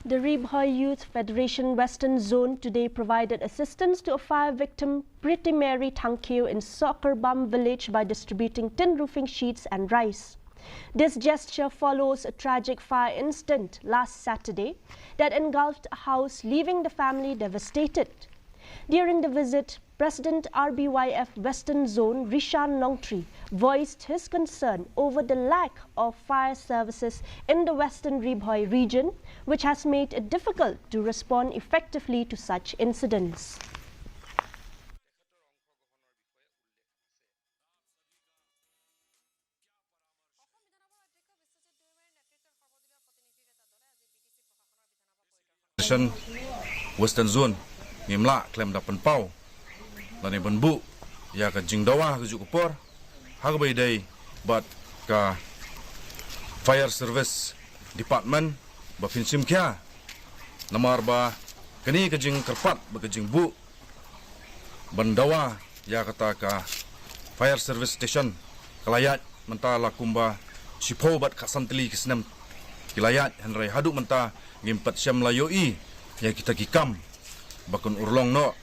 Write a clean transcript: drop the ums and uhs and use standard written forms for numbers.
The Rbyf Youth Federation Western Zone today provided assistance to a fire victim, Pretty Mary Thankeu, in Sohkyrbam village by distributing tin roofing sheets and rice. This gesture follows a tragic fire incident last Saturday that engulfed a house, leaving the family devastated. During the visit, President Rbyf Western Zone Rishan Longtree voiced his concern over the lack of fire services in the Western Rbyf region, which has made it difficult to respond effectively to such incidents. Western Zone mimla klaim dapan pau lani benbu ya ka jingdawa ka jukupor hagbay day but ka fire service department ba finsim kya namar ba kani ka jing kerpat ba ka jing bu bandawa ya kata ka fire service station kelayat menta lakumba sipo bat kasantli kisnam kilayat hanrai hadu menta ngimpat syam layoi ya kita kikam bakun urlong no